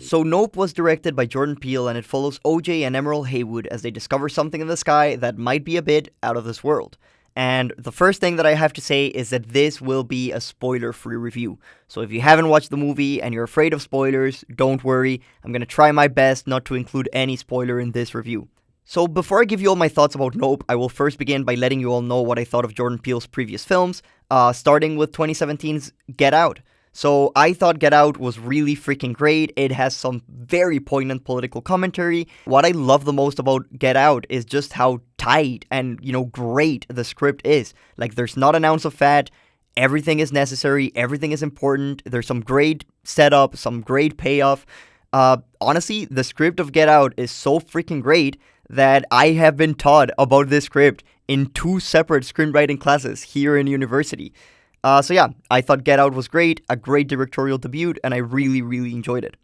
So Nope was directed by Jordan Peele, and it follows OJ and Emerald Haywood as they discover something in the sky that might be a bit out of this world. And the first thing that I have to say is that this will be a spoiler-free review. So if you haven't watched the movie and you're afraid of spoilers, don't worry. I'm going to try my best not to include any spoiler in this review. So before I give you all my thoughts about Nope, I will first begin by letting you all know what I thought of Jordan Peele's previous films, starting with 2017's Get Out. So I thought Get Out was really freaking great. It has some very poignant political commentary. What I love the most about Get Out is just how tight and, great the script is. Like, there's not an ounce of fat. Everything is necessary. Everything is important. There's some great setup, some great payoff. Honestly, the script of Get Out is so freaking great that I have been taught about this script in 2 separate screenwriting classes here in university. So yeah, I thought Get Out was great, a great directorial debut, and I really, really enjoyed it.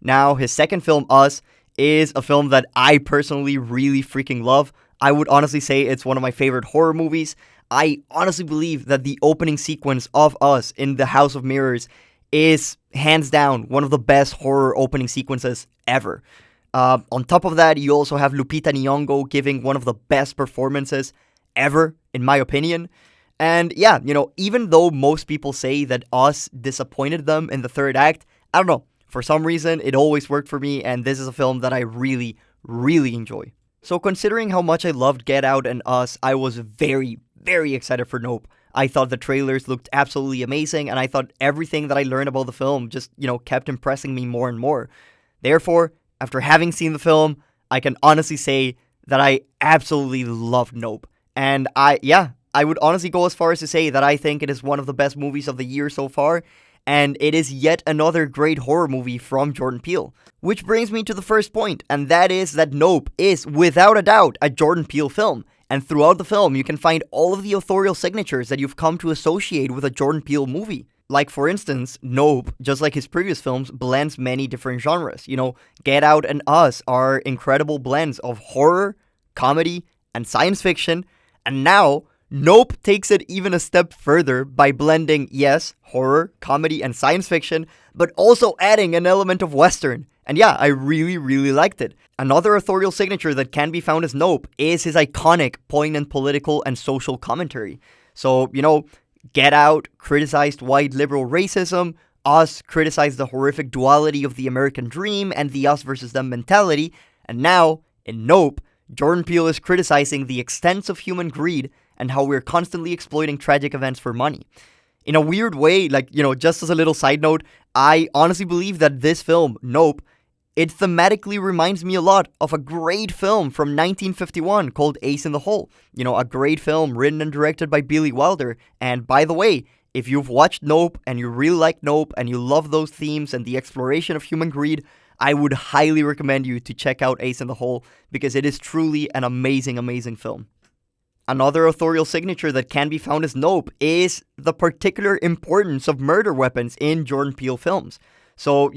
Now, his second film, Us, is a film that I personally really freaking love. I would honestly say it's one of my favorite horror movies. I honestly believe that the opening sequence of Us in the House of Mirrors is, hands down, one of the best horror opening sequences ever. On top of that, you also have Lupita Nyong'o giving one of the best performances ever, in my opinion. And yeah, even though most people say that Us disappointed them in the third act, I don't know. For some reason, it always worked for me, and this is a film that I really, really enjoy. So considering how much I loved Get Out and Us, I was very, very excited for Nope. I thought the trailers looked absolutely amazing, and I thought everything that I learned about the film just, kept impressing me more and more. Therefore, after having seen the film, I can honestly say that I absolutely loved Nope. And I would honestly go as far as to say that I think it is one of the best movies of the year so far, and it is yet another great horror movie from Jordan Peele. Which brings me to the first point, and that is that Nope is, without a doubt, a Jordan Peele film. And throughout the film, you can find all of the authorial signatures that you've come to associate with a Jordan Peele movie. Like, for instance, Nope, just like his previous films, blends many different genres. Get Out and Us are incredible blends of horror, comedy, and science fiction, and now Nope takes it even a step further by blending, yes, horror, comedy, and science fiction, but also adding an element of Western. And yeah, I really, really liked it. Another authorial signature that can be found as Nope is his iconic, poignant political and social commentary. So, Get Out criticized white liberal racism, Us criticized the horrific duality of the American dream and the us versus them mentality, and now, in Nope, Jordan Peele is criticizing the extent of human greed and how we're constantly exploiting tragic events for money. In a weird way, just as a little side note, I honestly believe that this film, Nope, it thematically reminds me a lot of a great film from 1951 called Ace in the Hole. A great film written and directed by Billy Wilder. And by the way, if you've watched Nope and you really like Nope and you love those themes and the exploration of human greed, I would highly recommend you to check out Ace in the Hole because it is truly an amazing, amazing film. Another authorial signature that can be found as Nope is the particular importance of murder weapons in Jordan Peele films. So,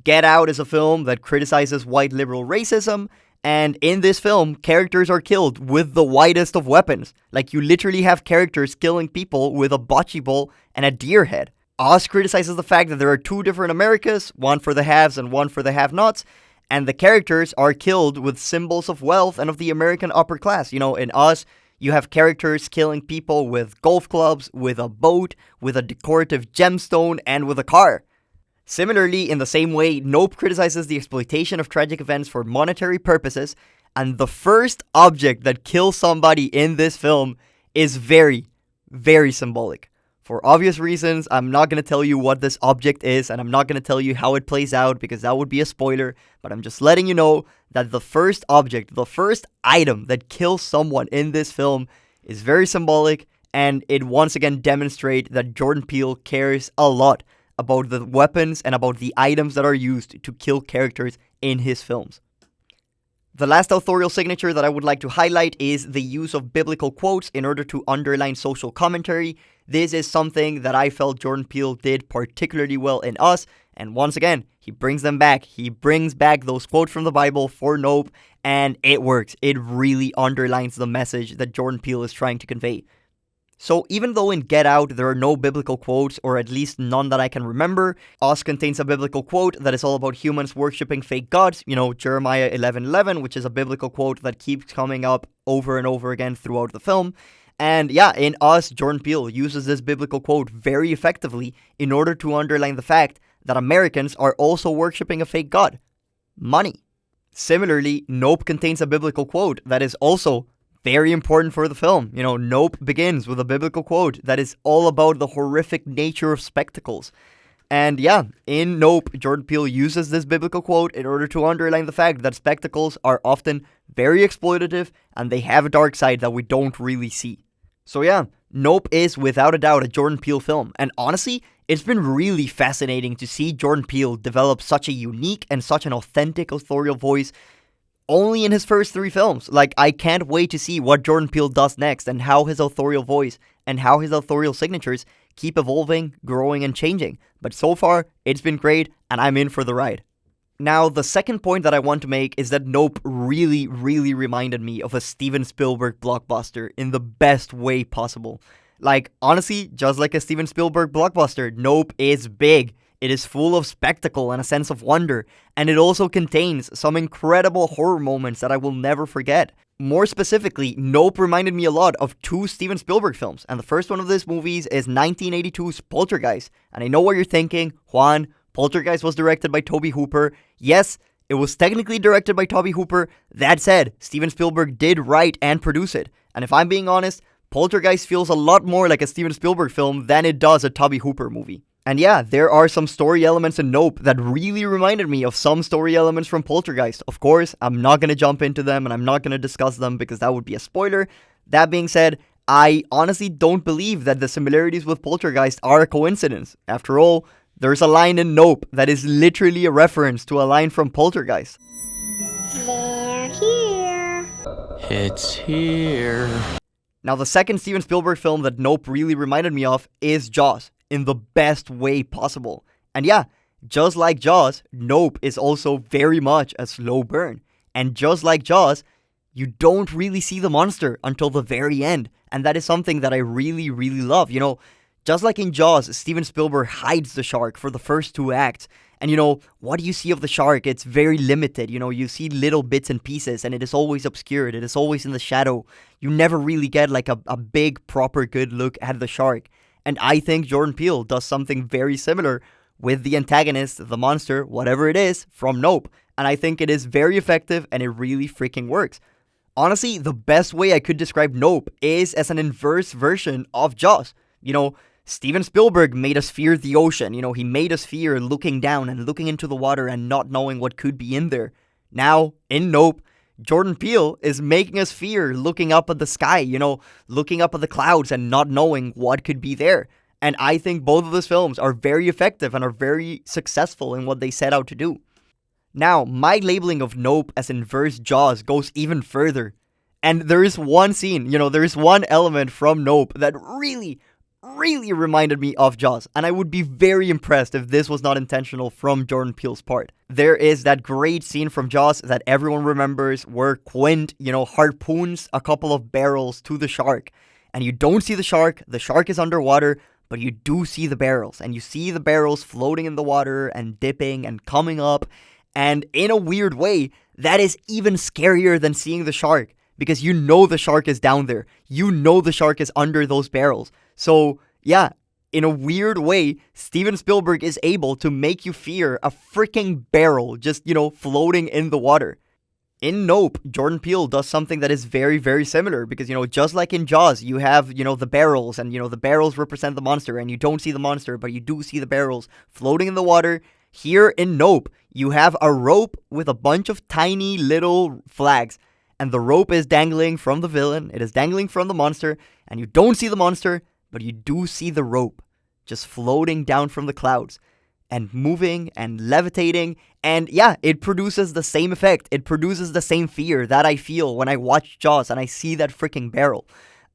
Get Out is a film that criticizes white liberal racism, and in this film, characters are killed with the whitest of weapons. Like, you literally have characters killing people with a bocce ball and a deer head. Us criticizes the fact that there are 2 different Americas, one for the haves and one for the have-nots, and the characters are killed with symbols of wealth and of the American upper class. In Us, you have characters killing people with golf clubs, with a boat, with a decorative gemstone, and with a car. Similarly, in the same way, Nope criticizes the exploitation of tragic events for monetary purposes, and the first object that kills somebody in this film is very, very symbolic. For obvious reasons, I'm not going to tell you what this object is, and I'm not going to tell you how it plays out, because that would be a spoiler, but I'm just letting you know that the first object, the first item that kills someone in this film is very symbolic, and it once again demonstrates that Jordan Peele cares a lot about the weapons and about the items that are used to kill characters in his films. The last authorial signature that I would like to highlight is the use of biblical quotes in order to underline social commentary. This is something that I felt Jordan Peele did particularly well in Us, and once again, he brings them back. He brings back those quotes from the Bible for Nope, and it works. It really underlines the message that Jordan Peele is trying to convey. So even though in Get Out there are no biblical quotes, or at least none that I can remember, Us contains a biblical quote that is all about humans worshipping fake gods, Jeremiah 11:11, which is a biblical quote that keeps coming up over and over again throughout the film. And yeah, in Us, Jordan Peele uses this biblical quote very effectively in order to underline the fact that Americans are also worshipping a fake god: money. Similarly, Nope contains a biblical quote that is also very important for the film. Nope begins with a biblical quote that is all about the horrific nature of spectacles. And yeah, in Nope, Jordan Peele uses this biblical quote in order to underline the fact that spectacles are often very exploitative and they have a dark side that we don't really see. So yeah, Nope is without a doubt a Jordan Peele film. And honestly, it's been really fascinating to see Jordan Peele develop such a unique and such an authentic authorial voice only in his first 3 films. Like, I can't wait to see what Jordan Peele does next and how his authorial voice and how his authorial signatures keep evolving, growing, and changing. But so far, it's been great, and I'm in for the ride. Now, the second point that I want to make is that Nope really, really reminded me of a Steven Spielberg blockbuster in the best way possible. Like, honestly, just like a Steven Spielberg blockbuster, Nope is big. It is full of spectacle and a sense of wonder, and it also contains some incredible horror moments that I will never forget. More specifically, Nope reminded me a lot of 2 Steven Spielberg films, and the first one of these movies is 1982's Poltergeist. And I know what you're thinking, Juan, Poltergeist was directed by Tobe Hooper. Yes, it was technically directed by Tobe Hooper. That said, Steven Spielberg did write and produce it. And if I'm being honest, Poltergeist feels a lot more like a Steven Spielberg film than it does a Tobe Hooper movie. And yeah, there are some story elements in Nope that really reminded me of some story elements from Poltergeist. Of course, I'm not going to jump into them and I'm not going to discuss them because that would be a spoiler. That being said, I honestly don't believe that the similarities with Poltergeist are a coincidence. After all, there's a line in Nope that is literally a reference to a line from Poltergeist. They're here. It's here. Now, the second Steven Spielberg film that Nope really reminded me of is Jaws, in the best way possible. And yeah, just like Jaws, Nope is also very much a slow burn. And just like Jaws, you don't really see the monster until the very end. And that is something that I really, really love. Just like in Jaws, Steven Spielberg hides the shark for the first 2 acts. And what do you see of the shark? It's very limited. You see little bits and pieces, and it is always obscured. It is always in the shadow. You never really get like a big, proper, good look at the shark. And I think Jordan Peele does something very similar with the antagonist, the monster, whatever it is, from Nope. And I think it is very effective, and it really freaking works. Honestly, the best way I could describe Nope is as an inverse version of Jaws. Steven Spielberg made us fear the ocean. He made us fear looking down and looking into the water and not knowing what could be in there. Now, in Nope, Jordan Peele is making us fear looking up at the sky, looking up at the clouds and not knowing what could be there. And I think both of those films are very effective and are very successful in what they set out to do. Now, my labeling of Nope as inverse Jaws goes even further. And there is one scene, there is one element from Nope that really reminded me of Jaws, and I would be very impressed if this was not intentional from Jordan Peele's part. There is that great scene from Jaws that everyone remembers where Quint, harpoons a couple of barrels to the shark, and you don't see the shark is underwater, but you do see the barrels, and you see the barrels floating in the water and dipping and coming up, and in a weird way, that is even scarier than seeing the shark, because the shark is down there, the shark is under those barrels. So, yeah, in a weird way, Steven Spielberg is able to make you fear a freaking barrel just, floating in the water. In Nope, Jordan Peele does something that is very, very similar because, just like in Jaws, you have, the barrels and, the barrels represent the monster and you don't see the monster, but you do see the barrels floating in the water. Here in Nope, you have a rope with a bunch of tiny little flags. And the rope is dangling from the villain, it is dangling from the monster, and you don't see the monster, but you do see the rope just floating down from the clouds and moving and levitating. And yeah, it produces the same effect. It produces the same fear that I feel when I watch Jaws and I see that freaking barrel.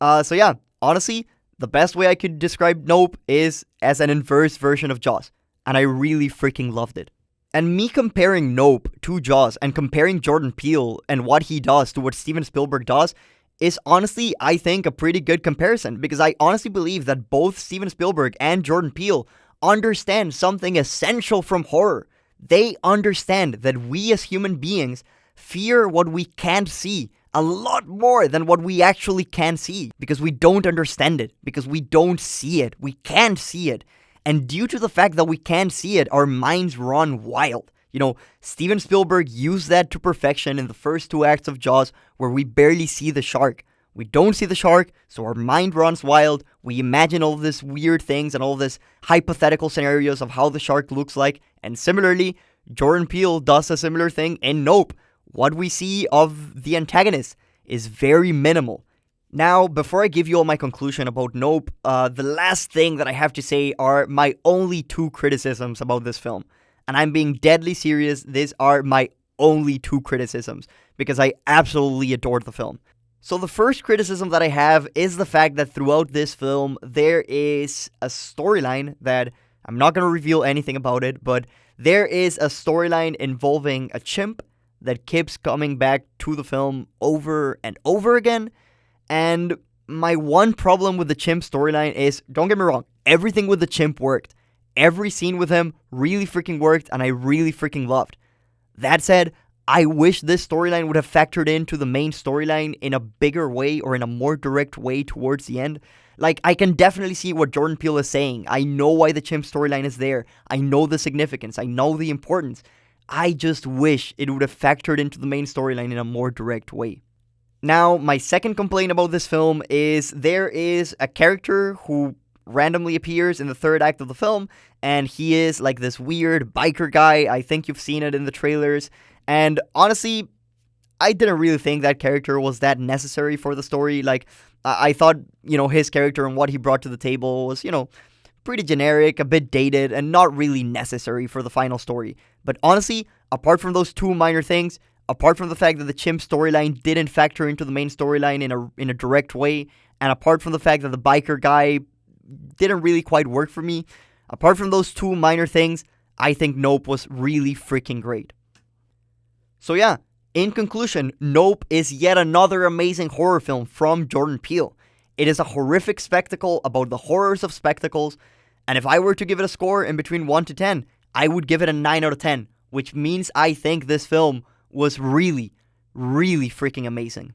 So yeah, honestly, the best way I could describe Nope is as an inverse version of Jaws. And I really freaking loved it. And me comparing Nope to Jaws and comparing Jordan Peele and what he does to what Steven Spielberg does, is honestly, I think, a pretty good comparison, because I honestly believe that both Steven Spielberg and Jordan Peele understand something essential from horror. They understand that we as human beings fear what we can't see a lot more than what we actually can see, because we don't understand it, because we don't see it, we can't see it. And due to the fact that we can't see it, our minds run wild. You know, Steven Spielberg used that to perfection in the first 2 acts of Jaws, where we barely see the shark. We don't see the shark, so our mind runs wild. We imagine all this weird things and all this hypothetical scenarios of how the shark looks like. And similarly, Jordan Peele does a similar thing in Nope. What we see of the antagonist is very minimal. Now, before I give you all my conclusion about Nope, the last thing that I have to say are my only 2 criticisms about this film. And I'm being deadly serious, these are my only 2 criticisms, because I absolutely adored the film. So the first criticism that I have is the fact that throughout this film, there is a storyline that, I'm not going to reveal anything about it, but there is a storyline involving a chimp that keeps coming back to the film over and over again. And my one problem with the chimp storyline is, don't get me wrong, everything with the chimp worked. Every scene with him really freaking worked, and I really freaking loved. That said, I wish this storyline would have factored into the main storyline in a bigger way or in a more direct way towards the end. Like, I can definitely see what Jordan Peele is saying. I know why the chimp storyline is there. I know the significance. I know the importance. I just wish it would have factored into the main storyline in a more direct way. Now, my second complaint about this film is there is a character who randomly appears in the 3rd act of the film, and he is like this weird biker guy. I think you've seen it in the trailers. And honestly, I didn't really think that character was that necessary for the story. Like, I thought, his character and what he brought to the table was, pretty generic, a bit dated, and not really necessary for the final story. But honestly, apart from those 2 minor things, apart from the fact that the chimp storyline didn't factor into the main storyline in a direct way, and apart from the fact that the biker guy didn't really quite work for me, apart from those 2 minor things, I think Nope was really freaking great. So yeah, in conclusion, Nope is yet another amazing horror film from Jordan Peele. It is a horrific spectacle about the horrors of spectacles, and if I were to give it a score in between 1 to 10, I would give it a 9 out of 10, which means I think this film was really, really freaking amazing.